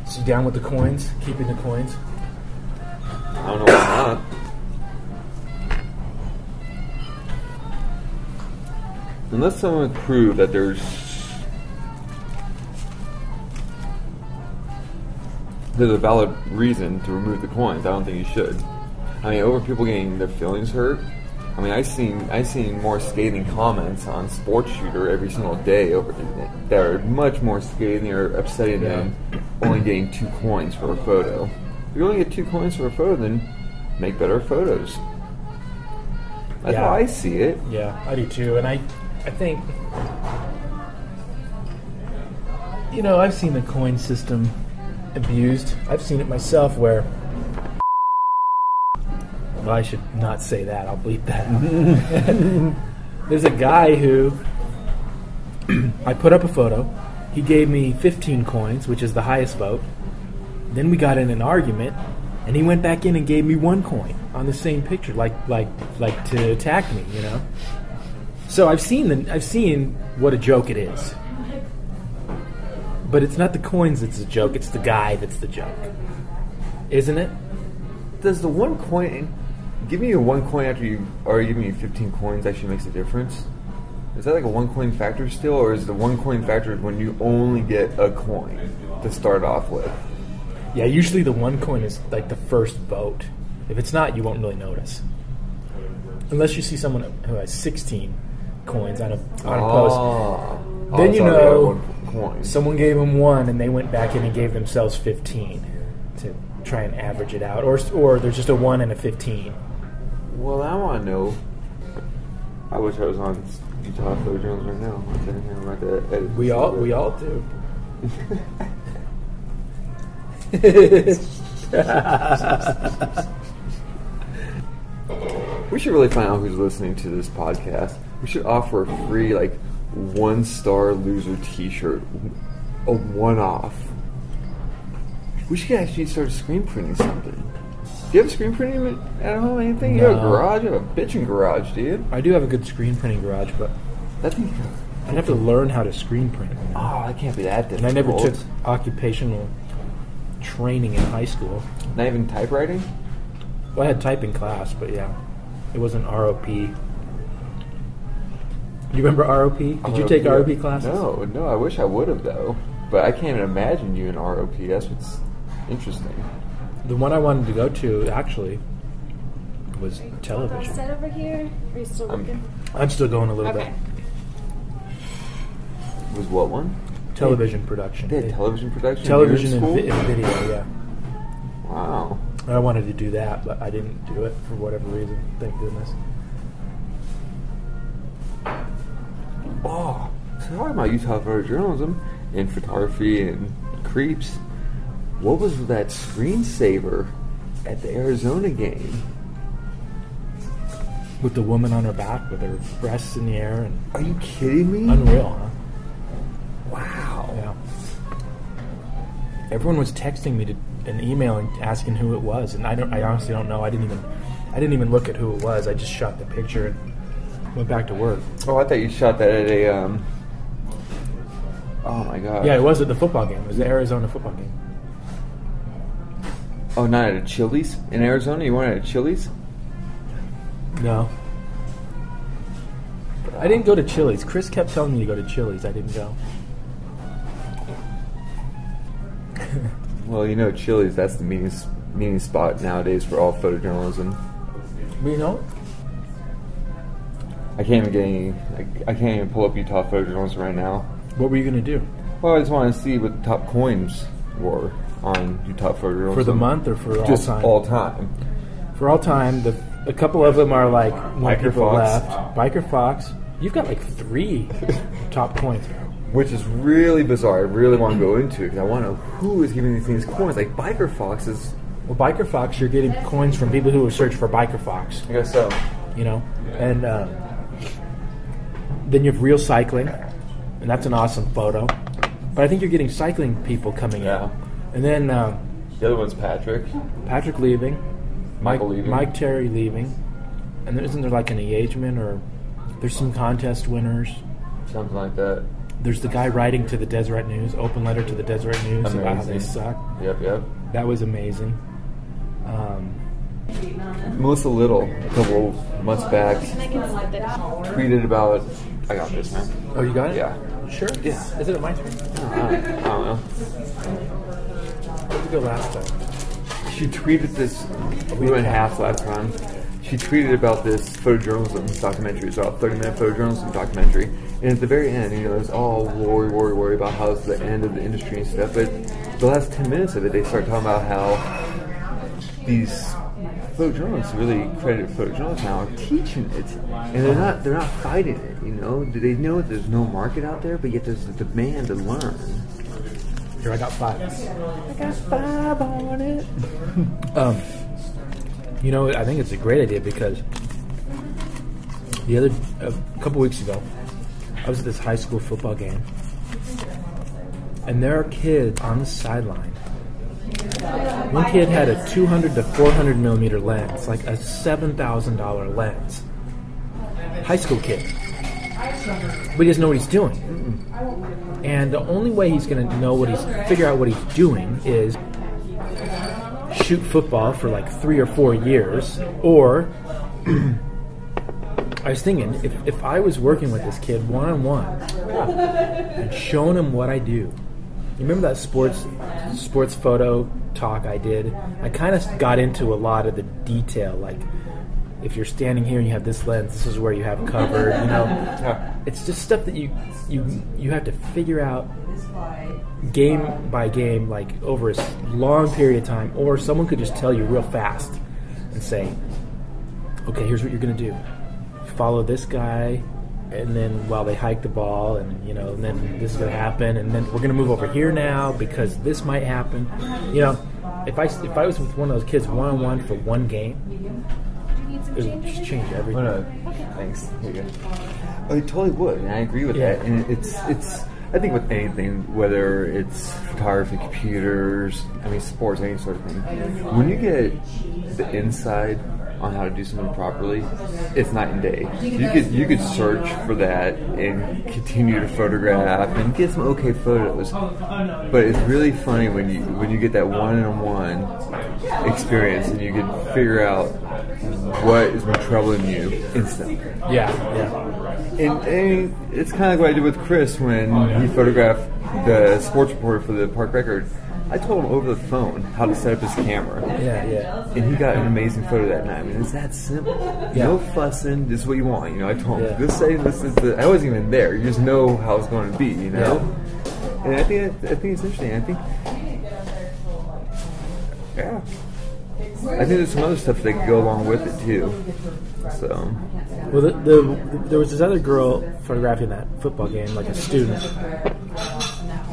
So you down with the coins? Keeping the coins? I don't know why not. Unless someone can prove that there's a valid reason to remove the coins, I don't think you should. I mean, over people getting their feelings hurt. I mean, I've seen more scathing comments on Sports Shooter every single day that are much more scathing or upsetting than only getting 2 coins for a photo. If you only get 2 coins for a photo, then make better photos. That's how I see it. Yeah, I do too. And I think, you know, I've seen the coin system abused. I've seen it myself where, well, I should not say that. I'll bleep that out. There's a guy who, I put up a photo. He gave me 15 coins, which is the highest vote. Then we got in an argument, and he went back in and gave me 1 coin on the same picture, like to attack me, you know. So I've seen what a joke it is. But it's not the coins that's the joke, it's the guy that's the joke. Isn't it? Does the 1 coin, giving you 1 coin after you already giving you 15 coins actually makes a difference? Is that like a 1 coin factor still, or is the 1 coin factor when you only get a coin to start off with? Yeah, usually the 1 coin is like the first vote. If it's not, you won't really notice. Unless you see someone who has 16 coins on a post. Then you know someone gave them 1 and they went back in and gave themselves 15 to try and average it out. Or there's just a 1 and a 15. Well, I want to know. I wish I was on Utah Photojournalism right now. I'm sitting here about to edit. We all do. We should really find out who's listening to this podcast. We should offer a free, 1-star loser T-shirt, a one-off. We should actually start screen printing something. Do you have a screen printing at home? Anything? No. You have a garage? You have a bitchin' garage, dude. I do have a good screen printing garage, but I'd have to learn how to screen print. Oh, that can't be that difficult. And I never took occupational training in high school. Not even typewriting? Well, I had typing class, but yeah, it wasn't ROP. Do you remember ROP? Did you take ROP classes? No, I wish I would have, though. But I can't even imagine you in ROP. That's what's interesting. The one I wanted to go to, actually, was television. Set over here? Are you still looking? I'm still going a little bit. Was what one? Television production. They had television production? Television and video, yeah. Wow. I wanted to do that, but I didn't do it for whatever reason. Thank goodness. Oh, so talking about Utah photojournalism and photography and creeps, what was that screensaver at the Arizona game? With the woman on her back with her breasts in the air. And are you kidding me? Unreal, huh? Wow. Yeah. Everyone was texting me an email and asking who it was, and I honestly don't know. I didn't even look at who it was. I just shot the picture and went back to work. Oh, I thought you shot that at a oh my god. Yeah, it was at the football game. It was the Arizona football game. Oh, not at a Chili's in Arizona? You weren't at a Chili's? No. I didn't go to Chili's. Chris kept telling me to go to Chili's. I didn't go. Well, you know, Chili's, that's the meeting spot nowadays for all photojournalism. But you know, I can't even get any. I can't even pull up Utah photojournalism right now. What were you going to do? Well, I just want to see what the top coins were on Utah photojournalism. For the month or for all just time? All time. For all time, a couple of them are like when Biker people Fox. left. Biker Fox. You've got like 3 top coins. Which is really bizarre. I really want to go into it because I want to know who is giving these things coins. Like Biker Fox is. Well, Biker Fox, you're getting coins from people who have searched for Biker Fox. I guess so. You know, and then you have Real Cycling, and that's an awesome photo. But I think you're getting cycling people coming in. And then the other one's Patrick. Patrick leaving. Michael leaving. Mike Terry leaving. And then isn't there like an engagement or there's some contest winners? Something like that. There's the guy writing to the Deseret News, open letter to the Deseret News about how they suck. Yep. That was amazing. Melissa Little, a couple months back, tweeted about. I got this, man. Oh, you got it? Yeah. Sure? Yeah. Is it my turn? I don't know. Let's go last time. She tweeted this. We went half last time. She tweeted about this photojournalism documentary. It's about a 30-minute photojournalism documentary. And at the very end, it's all worry about how it's the end of the industry and stuff. But the last 10 minutes of it, they start talking about how these photojournalists, really credited photojournalists now, are teaching it, and they're not fighting it. Do they know that there's no market out there, but yet there's a demand to learn? Here, I got 5. I got 5 on it. I think it's a great idea because a couple weeks ago, I was at this high school football game, and there are kids on the sideline. One kid had a 200 to 400 millimeter lens, like a $7,000 lens. High school kid. But he doesn't know what he's doing. And the only way he's going to figure out what he's doing is shoot football for like 3 or 4 years, or I was thinking, if I was working with this kid one-on-one and showing him what I do. You remember that sports photo talk I did? I kind of got into a lot of the detail, like if you're standing here and you have this lens, this is where you have covered. It's just stuff that you have to figure out game by game, like over a long period of time, or someone could just tell you real fast and say, okay, here's what you're going to do. Follow this guy, and then while they hike the ball, and and then this is going to happen, and then we're going to move over here now because this might happen. If I was with one of those kids one-on-one for one game, it would just change everything. Thanks. Here you go. Oh, it totally would, and I agree with that. And it's. I think with anything, whether it's photography, computers, sports, any sort of thing, when you get the inside on how to do something properly, it's night and day. You could search for that and continue to photograph and get some okay photos, but it's really funny when you get that one-on-one experience and you can figure out what has been troubling you instantly. Yeah. And it's kind of like what I did with Chris when he photographed the sports reporter for the Park Record. I told him over the phone how to set up his camera. Yeah. And he got an amazing photo that night. It's that simple. Yeah. No fussing. This is what you want. I told him, this is the. I wasn't even there. You just know how it's going to be. Yeah. And I think it's interesting. I think there's some other stuff that could go along with it too. So. Well, there was this other girl photographing that football game, like a student.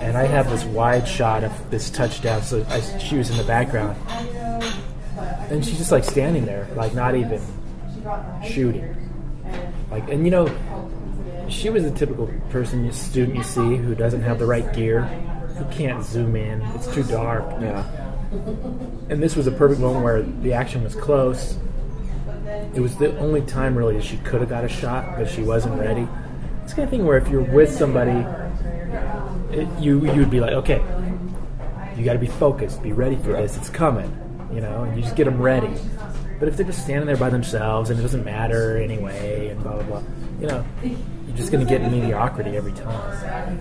And I have this wide shot of this touchdown, so she was in the background. And she's just like standing there, like not even shooting. And she was the typical student you see who doesn't have the right gear, who can't zoom in, it's too dark. Yeah. And this was a perfect moment where the action was close. It was the only time really she could have got a shot, but she wasn't ready. It's the kind of thing where if you're with somebody, you would be like, okay, you got to be focused, be ready for this, it's coming, and you just get them ready. But if they're just standing there by themselves and it doesn't matter anyway, and blah blah blah, you're just going to get mediocrity every time.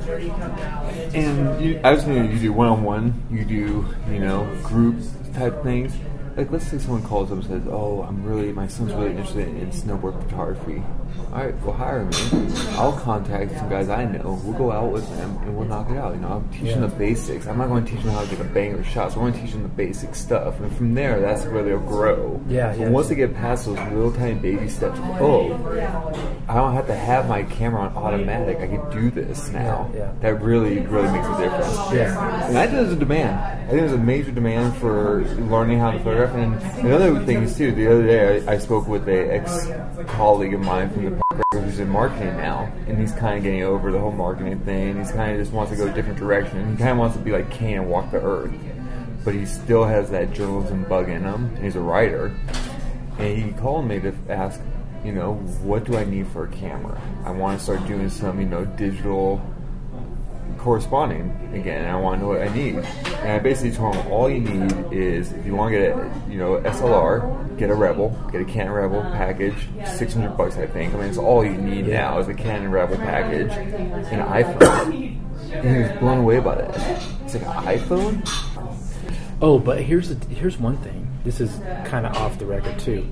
And I was thinking, you do one-on-one, you do group type things. Like, let's say someone calls up and says, "Oh, my son's really interested in snowboard photography." All right, well, hire me. I'll contact some guys I know. We'll go out with them and we'll knock it out. I'll teach them the basics. I'm not going to teach them how to get a banger shot. So I'm going to teach them the basic stuff, and from there, that's where they'll grow. And once they get past those little tiny baby steps, I don't have to have my camera on automatic. I can do this now. That really makes a difference. And I think there's a demand. I think there's a major demand for learning how to photograph. And another thing is too, the other day I spoke with an ex-colleague of mine from the Park Record who's in marketing now, and he's kind of getting over the whole marketing thing. He's kind of just wants to go a different direction. He kind of wants to be like Cain and walk the earth, but he still has that journalism bug in him, and he's a writer. And he called me to ask, what do I need for a camera? I want to start doing some, digital corresponding again, and I want to know what I need. And I basically told him all you need is, if you want to get a SLR, get a Rebel, get a Canon Rebel package, $600 I think. I mean, it's all you need now is a Canon Rebel package, and an iPhone. And he was blown away by that. It's like an iPhone. Oh, but here's one thing. This is kind of off the record too.